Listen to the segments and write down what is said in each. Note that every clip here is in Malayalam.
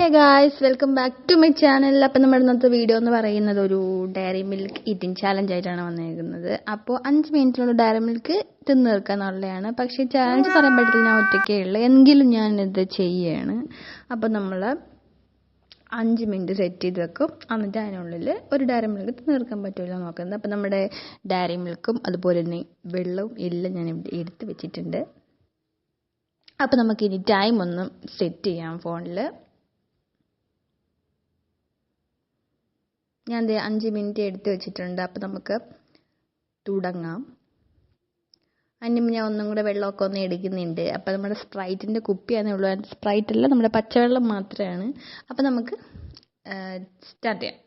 Hey guys, welcome back to my channel. അപ്പോൾ നമ്മുടെ ഇന്നത്തെ വീഡിയോ എന്ന് പറയുന്നത് ഒരു ഡയറി മിൽക്ക് ഈറ്റിംഗ് ചാലഞ്ച് ആയിട്ടാണ് വന്നിരിക്കുന്നത്. അപ്പോൾ 5 മിനിറ്റിലുള്ള ഡയറി മിൽക്ക് തിന്നു തീർക്കാന്നുള്ളതാണ്. പക്ഷേ ചാലഞ്ച് പറയുമ്പോഴത്തേക്ക് ഞാൻ ഒറ്റയ്ക്കേ ഉള്ളൂ, എങ്കിലും ഞാനിത് ചെയ്യുകയാണ്. അപ്പോൾ നമ്മൾ 5 മിനിറ്റ് സെറ്റ് ചെയ്ത് വെക്കും, എന്നിട്ട് അതിനുള്ളിൽ ഒരു ഡയറി മിൽക്ക് തിന്നു തീർക്കാൻ പറ്റുമല്ലോ നോക്കുന്നത്. അപ്പോൾ നമ്മുടെ ഡയറി മിൽക്കും അതുപോലെ തന്നെ വെള്ളവും എല്ലാം ഞാൻ ഇവിടെ എടുത്ത് വെച്ചിട്ടുണ്ട്. അപ്പോൾ നമുക്കിനി ടൈം ഒന്ന് സെറ്റ് ചെയ്യാം ഫോണിൽ. ഞാൻ 5 മിനിറ്റ് എടുത്ത് വെച്ചിട്ടുണ്ട്. അപ്പോൾ നമുക്ക് തുടങ്ങാം. അതിന് ഞാൻ ഒന്നും കൂടെ വെള്ളമൊക്കെ ഒന്ന് എടുക്കുന്നുണ്ട്. അപ്പോൾ നമ്മുടെ സ്പ്രൈറ്റിൻ്റെ കുപ്പിയാണേ ഉള്ളൂ, സ്പ്രൈറ്റ് അല്ല, നമ്മുടെ പച്ചവെള്ളം മാത്രമാണ്. അപ്പോൾ നമുക്ക് സ്റ്റാർട്ട് ചെയ്യാം.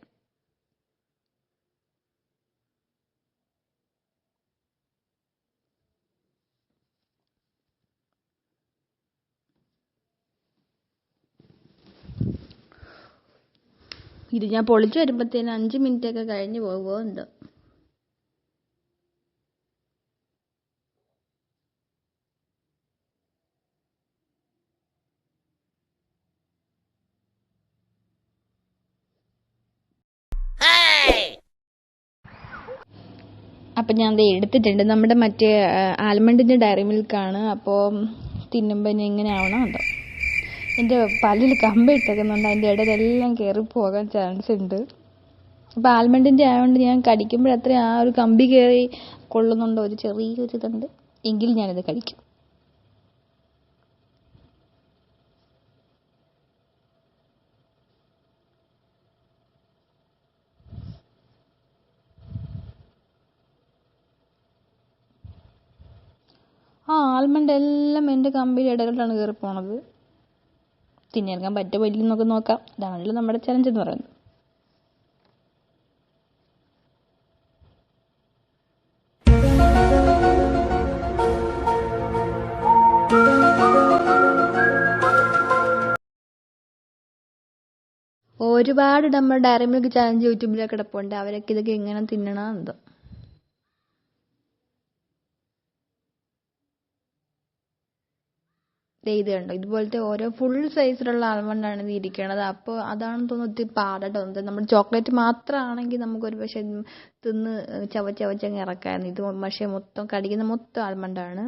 ഇത് ഞാൻ പൊളിച്ച് വരുമ്പോഴത്തേന് 5 മിനിറ്റൊക്കെ കഴിഞ്ഞ് പോകുമോ എന്തോ. അപ്പം ഞാൻ അത് എടുത്തിട്ടുണ്ട്. നമ്മുടെ മറ്റേ ആൽമണ്ടിൻ്റെ ഡയറി മിൽക്കാണ്. അപ്പോൾ തിന്നുമ്പോൾ ഇനി എങ്ങനെ ആവണം എന്തോ. എൻ്റെ പല്ലിൽ കമ്പി ഇട്ടേക്കുന്നുണ്ട്, അതിൻ്റെ ഇടയിലെല്ലാം കയറി പോകാൻ ചാൻസ് ഉണ്ട്. അപ്പോൾ ആൽമണ്ടിൻ്റെ ആയതുകൊണ്ട് ഞാൻ കടിക്കുമ്പോഴത്ര ആ ഒരു കമ്പി കയറി കൊള്ളുന്നുണ്ടോ ഒരു ചെറിയൊരു ഇതുണ്ട്, എങ്കിൽ ഞാനിത് കഴിക്കും. ആൽമണ്ട് എല്ലാം എൻ്റെ കമ്പിയുടെ ഇടകളിലാണ് കയറി പോണത്. തിന്നെടുക്കാൻ പറ്റുമോ ഇല്ലെന്നൊക്കെ നോക്കാം. അതാണല്ലോ നമ്മുടെ ചലഞ്ച് എന്ന് പറയുന്നത്. ഒരുപാട് നമ്മുടെ ഡയറി മിൽക്ക് ചലഞ്ച് യൂട്യൂബിലൊക്കെ കിടപ്പുണ്ട്. അവരൊക്കെ ഇതൊക്കെ എങ്ങനെ തിന്നണമെന്തോ. ഇത് കണ്ടോ, ഇതുപോലത്തെ ഓരോ ഫുൾ സൈസിലുള്ള ആൽമണ്ടാണ് ഇത് ഇരിക്കണത്. അപ്പോൾ അതാണെന്ന് തോന്നുന്നു ഒത്തിരി പാടായിട്ട് തോന്നുന്നത്. നമ്മുടെ ചോക്ലേറ്റ് മാത്രമാണെങ്കിൽ നമുക്കൊരു പക്ഷേ തിന്ന് ചവച്ചങ്ങ് ഇറക്കാമായിരുന്നു. ഇത് പക്ഷേ മൊത്തം കടിക്കുന്ന മൊത്തം ആൽമണ്ടാണ്.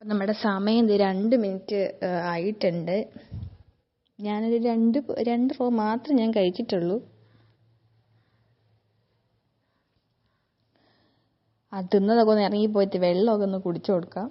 നമ്മുടെ സമയം 2 മിനിറ്റ് ആയിട്ടുണ്ട്. ഞാനൊരു രണ്ട് റോ മാത്രം ഞാൻ കഴിച്ചിട്ടുള്ളൂ. അത് തിന്നതൊക്കെ ഒന്ന് ഇറങ്ങിപ്പോയിട്ട് വെള്ളമൊക്കെ ഒന്ന് കുടിച്ചു കൊടുക്കാം.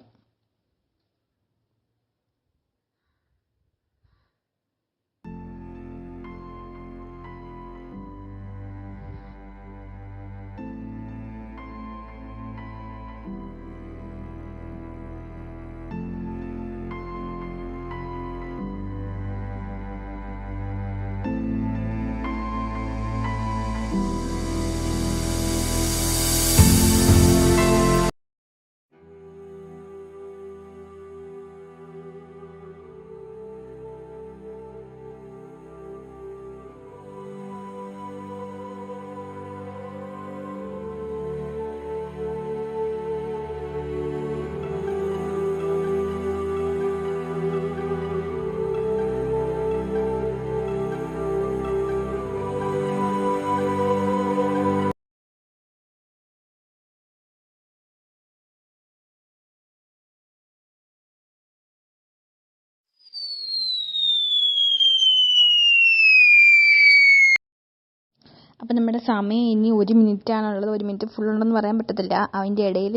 അപ്പം നമ്മുടെ സമയം ഇനി 1 മിനിറ്റാണുള്ളത്. 1 മിനിറ്റ് ഫുൾ ഉണ്ടെന്ന് പറയാൻ പറ്റത്തില്ല. അതിൻ്റെ ഇടയിൽ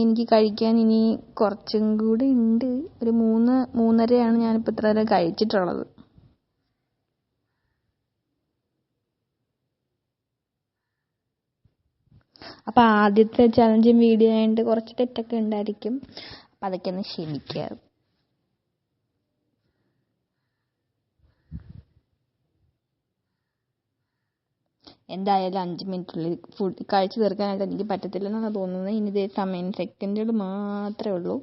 എനിക്ക് കഴിക്കാൻ ഇനി കുറച്ചും കൂടി ഉണ്ട്. ഒരു 3:30 ഞാനിപ്പോൾ ഇത്ര നേരം കഴിച്ചിട്ടുള്ളത്. അപ്പോൾ ആദ്യത്തെ ചലഞ്ചിങ് വീഡിയോ ആയതുകൊണ്ട് കുറച്ച് തെറ്റൊക്കെ ഉണ്ടായിരിക്കും. അപ്പോൾ അതൊക്കെ ഒന്ന് ക്ഷമിക്കുക. എന്തായാലും 5 മിനിറ്റിനുള്ളിൽ ഫുഡ് കഴിച്ചു തീർക്കാനായിട്ട് എനിക്ക് പറ്റത്തില്ലെന്നാണ് തോന്നുന്നത്. ഇനി ഇതേ സമയം സെക്കൻഡുകൾ മാത്രമേ ഉള്ളൂ.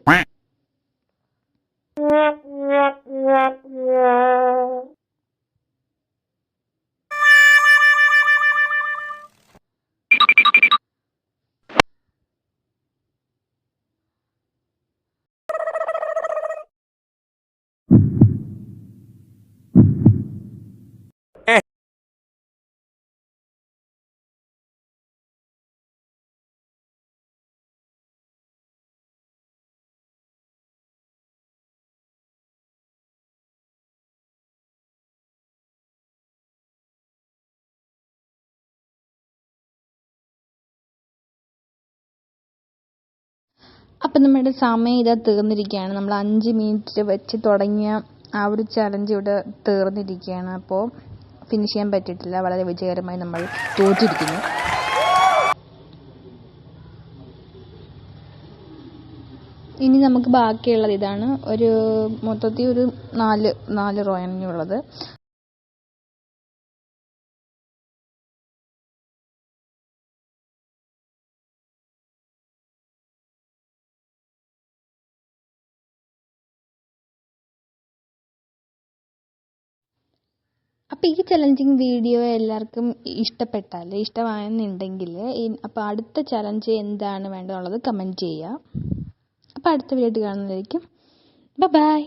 അപ്പം നമ്മുടെ സമയം ഇതാ തീർന്നിരിക്കുകയാണ്. നമ്മൾ 5 മിനിറ്റ് വെച്ച് തുടങ്ങിയ ആ ഒരു ചലഞ്ച് ഇവിടെ തീർന്നിരിക്കുകയാണ്. അപ്പോൾ ഫിനിഷ് ചെയ്യാൻ പറ്റിയിട്ടില്ല. വളരെ വിജയകരമായി നമ്മൾ തോറ്റിരിക്കുന്നു. ഇനി നമുക്ക് ബാക്കിയുള്ളത് ഇതാണ്. മൊത്തത്തിൽ ഒരു 4 റോ ആണ് ഉള്ളത്. അപ്പോൾ ഈ ചലഞ്ചിങ് വീഡിയോ എല്ലാവർക്കും ഇഷ്ടമായെന്നുണ്ടെങ്കിൽ അപ്പോൾ അടുത്ത ചലഞ്ച് എന്താണ് വേണ്ടതുള്ളത് കമൻറ്റ് ചെയ്യുക. അപ്പോൾ അടുത്ത വീഡിയോ കാണുന്നതായിരിക്കും. ബൈ.